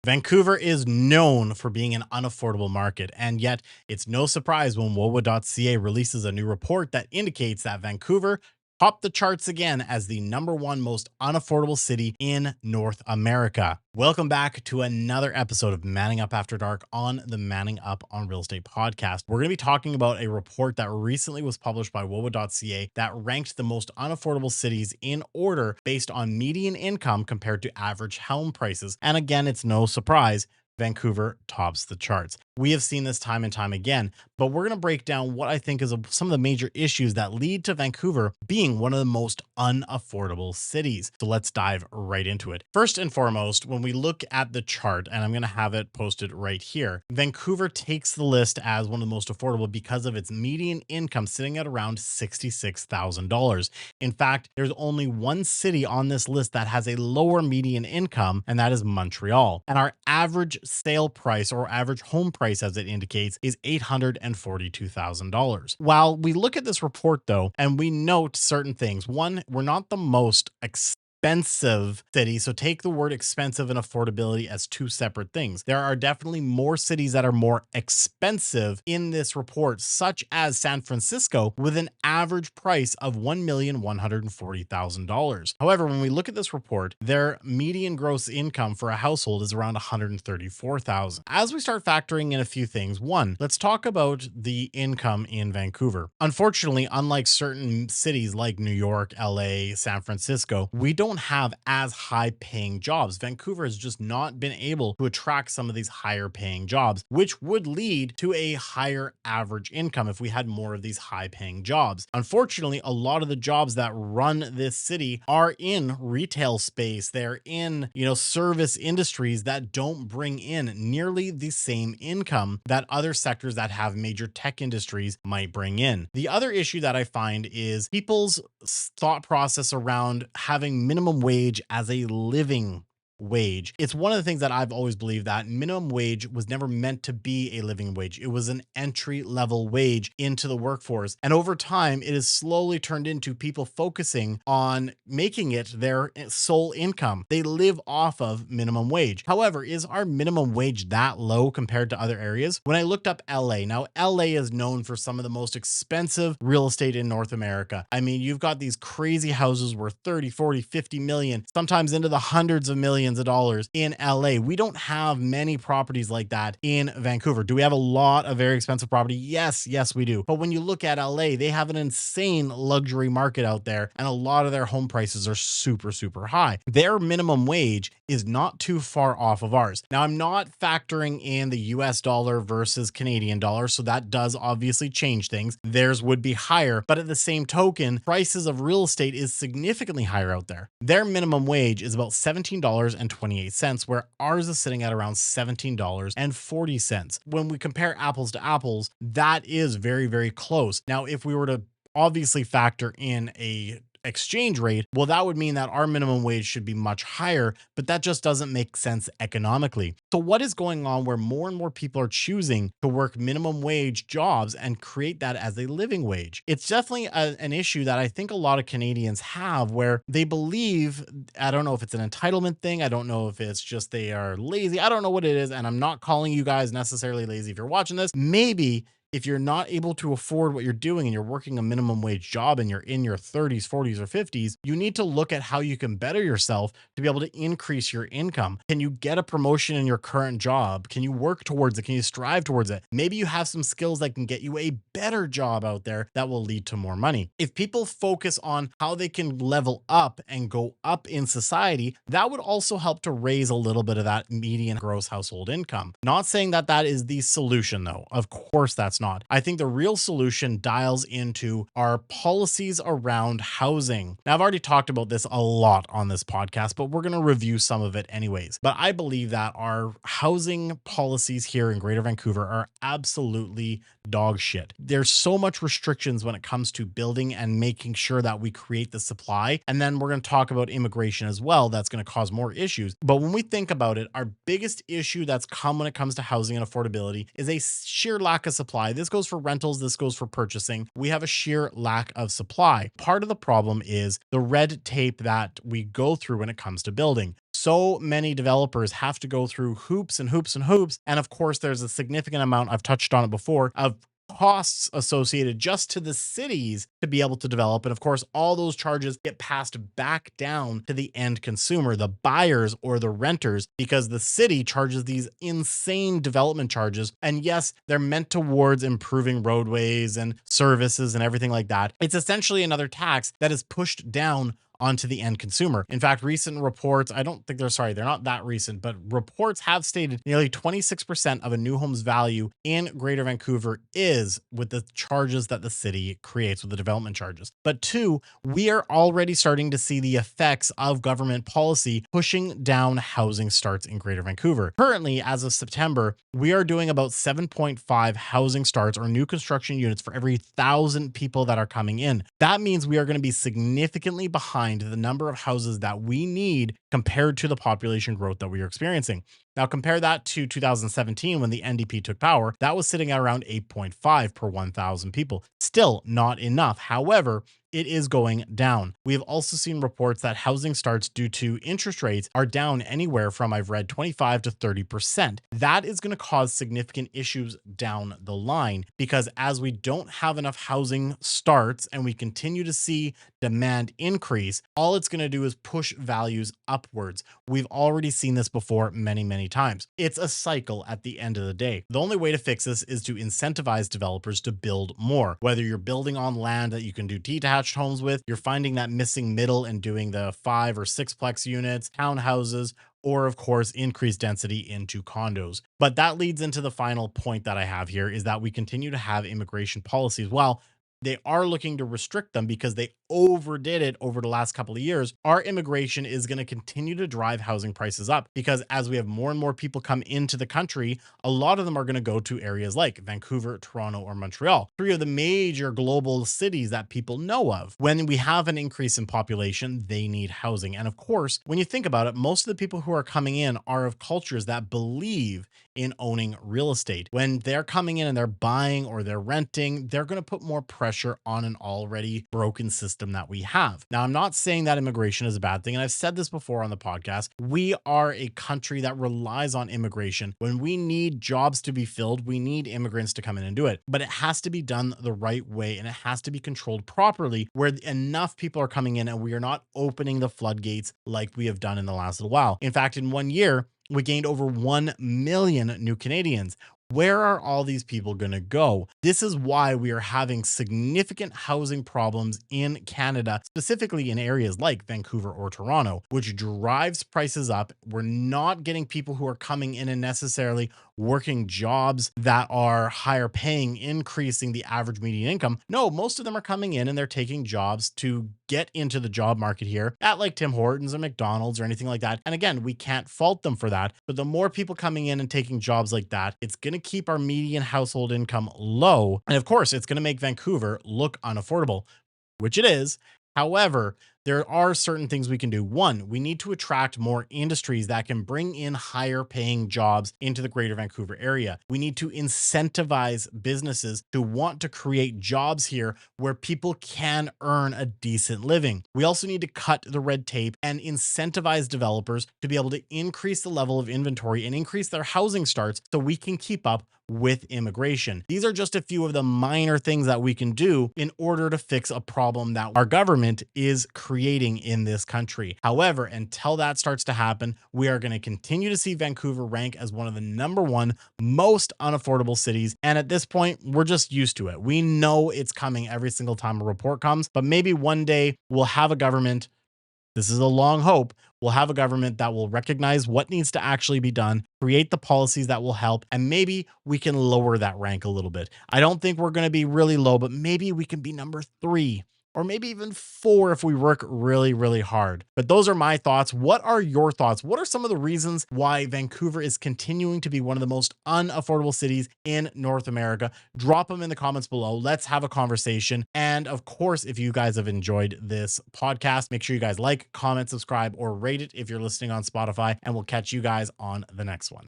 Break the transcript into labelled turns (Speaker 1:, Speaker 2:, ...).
Speaker 1: Vancouver is known for being an unaffordable market, and yet it's no surprise when Wowa.ca releases a new report that indicates that Vancouver topped the charts again as the #1 most unaffordable city in North America. Welcome back to another episode of Manning Up After Dark on the Manning Up on Real Estate podcast. We're going to be talking about a report that recently was published by Wowa.ca that ranked the most unaffordable cities in order based on median income compared to average home prices. And again, it's no surprise, Vancouver tops the charts. We have seen this time and time again, but we're going to break down what I think is some of the major issues that lead to Vancouver being one of the most unaffordable cities. So let's dive right into it. First and foremost, when we look at the chart, and I'm going to have it posted right here, Vancouver takes the list as one of the most affordable because of its median income sitting at around $66,000. In fact, there's only one city on this list that has a lower median income, and that is Montreal. And our average sale price or average home price, as it indicates, is $842,000. While we look at this report, though, and we note certain things, one, we're not the most expensive city. So take the word expensive and affordability as two separate things. There are definitely more cities that are more expensive in this report, such as San Francisco, with an average price of $1,140,000. However, when we look at this report, their median gross income for a household is around $134,000. As we start factoring in a few things, one, let's talk about the income in Vancouver. Unfortunately, unlike certain cities like New York, LA, San Francisco, we don't have as high paying jobs. Vancouver has just not been able to attract some of these higher paying jobs, which would lead to a higher average income if we had more of these high paying jobs. Unfortunately, a lot of the jobs that run this city are in retail space. They're in, service industries that don't bring in nearly the same income that other sectors that have major tech industries might bring in. The other issue that I find is people's thought process around having minimum wage as a living wage. It's one of the things that I've always believed, that minimum wage was never meant to be a living wage. It was an entry level wage into the workforce. And over time, it has slowly turned into people focusing on making it their sole income. They live off of minimum wage. However, is our minimum wage that low compared to other areas? When I looked up LA, now LA is known for some of the most expensive real estate in North America. I mean, you've got these crazy houses worth 30, 40, 50 million, sometimes into the hundreds of millions of dollars in LA. We don't have many properties like that in Vancouver. Do we have a lot of very expensive property? Yes, we do. But when you look at LA, they have an insane luxury market out there, and a lot of their home prices are super, super high. Their minimum wage is not too far off of ours. Now, I'm not factoring in the US dollar versus Canadian dollar, so that does obviously change things. Theirs would be higher, but at the same token, prices of real estate is significantly higher out there. Their minimum wage is about $17.28, where ours is sitting at around $17.40. When we compare apples to apples, that is very, very close. Now, if we were to obviously factor in a exchange rate, well, that would mean that our minimum wage should be much higher, but that just doesn't make sense economically. So what is going on where more and more people are choosing to work minimum wage jobs and create that as a living wage? It's definitely an issue that I think a lot of Canadians have, where they believe, I don't know if it's an entitlement thing, I don't know if it's just they are lazy, I don't know what it is, and I'm not calling you guys necessarily lazy if you're watching this. Maybe if you're not able to afford what you're doing and you're working a minimum wage job and you're in your 30s, 40s, or 50s, you need to look at how you can better yourself to be able to increase your income. Can you get a promotion in your current job? Can you work towards it? Can you strive towards it? Maybe you have some skills that can get you a better job out there that will lead to more money. If people focus on how they can level up and go up in society, that would also help to raise a little bit of that median gross household income. Not saying that that is the solution, though. Of course, that's not. I think the real solution dials into our policies around housing. Now, I've already talked about this a lot on this podcast, but we're going to review some of it anyways. But I believe that our housing policies here in Greater Vancouver are absolutely dog shit. There's so much restrictions when it comes to building and making sure that we create the supply. And then we're going to talk about immigration as well. That's going to cause more issues. But when we think about it, our biggest issue that's come when it comes to housing and affordability is a sheer lack of supply. This goes for rentals. This goes for purchasing. We have a sheer lack of supply. Part of the problem is the red tape that we go through when it comes to building. so many developers have to go through hoops and hoops and hoops. And of course, there's a significant amount, I've touched on it before, of costs associated just to the cities to be able to develop. And of course, all those charges get passed back down to the end consumer, the buyers or the renters, because the city charges these insane development charges. And yes, they're meant towards improving roadways and services and everything like that. It's essentially another tax that is pushed down onto the end consumer. In fact, recent reports, I don't think they're not that recent, but reports have stated nearly 26% of a new home's value in Greater Vancouver is with the charges that the city creates with the development charges. But two, we are already starting to see the effects of government policy pushing down housing starts in Greater Vancouver. Currently, as of September, we are doing about 7.5 housing starts or new construction units for every 1,000 people that are coming in. That means we are going to be significantly behind the number of houses that we need compared to the population growth that we are experiencing. Now, compare that to 2017 when the NDP took power. That was sitting at around 8.5 per 1,000 people. Still not enough. However, it is going down. We have also seen reports that housing starts due to interest rates are down anywhere from, I've read, 25 to 30%. That is going to cause significant issues down the line, because as we don't have enough housing starts and we continue to see demand increase, all it's going to do is push values upwards. We've already seen this before many times. It's a cycle at the end of the day. The only way to fix this is to incentivize developers to build more. Whether you're building on land that you can do detached homes with, you're finding that missing middle and doing the 5 or 6-plex units, townhouses, or of course, increase density into condos. But that leads into the final point that I have here, is that we continue to have immigration policies. Well, they are looking to restrict them because they overdid it over the last couple of years. Our immigration is going to continue to drive housing prices up, because as we have more and more people come into the country, a lot of them are going to go to areas like Vancouver, Toronto, or Montreal, three of the major global cities that people know of. When we have an increase in population, they need housing. And of course, when you think about it, most of the people who are coming in are of cultures that believe in owning real estate. When they're coming in and they're buying or they're renting, they're going to put more pressure on an already broken system that we have. Now, I'm not saying that immigration is a bad thing, and I've said this before on the podcast. We are a country that relies on immigration. When we need jobs to be filled, we need immigrants to come in and do it. But it has to be done the right way, and it has to be controlled properly, where enough people are coming in and we are not opening the floodgates like we have done in the last little while. In fact, in 1 year, we gained over 1 million new Canadians. Where are all these people going to go? This is why we are having significant housing problems in Canada, specifically in areas like Vancouver or Toronto, which drives prices up. We're not getting people who are coming in and necessarily working jobs that are higher paying, increasing the average median income. No, most of them are coming in and they're taking jobs to get into the job market here at like Tim Hortons or McDonald's or anything like that. And again, we can't fault them for that. But the more people coming in and taking jobs like that, it's going to keep our median household income low. And of course, it's going to make Vancouver look unaffordable, which it is. However, there are certain things we can do. One, we need to attract more industries that can bring in higher paying jobs into the Greater Vancouver area. We need to incentivize businesses to want to create jobs here where people can earn a decent living. We also need to cut the red tape and incentivize developers to be able to increase the level of inventory and increase their housing starts so we can keep up with immigration. These are just a few of the minor things that we can do in order to fix a problem that our government is creating in this country. However, until that starts to happen, we are going to continue to see Vancouver rank as one of the #1 most unaffordable cities. And at this point, we're just used to it. We know it's coming every single time a report comes, but maybe one day we'll have a government. This is a long hope. We'll have a government that will recognize what needs to actually be done, create the policies that will help, and maybe we can lower that rank a little bit. I don't think we're going to be really low, but maybe we can be #3 or maybe even 4 if we work really hard. But those are my thoughts. What are your thoughts? What are some of the reasons why Vancouver is continuing to be one of the most unaffordable cities in North America? Drop them in the comments below. Let's have a conversation. And of course, if you guys have enjoyed this podcast, make sure you guys like, comment, subscribe, or rate it if you're listening on Spotify, and we'll catch you guys on the next one.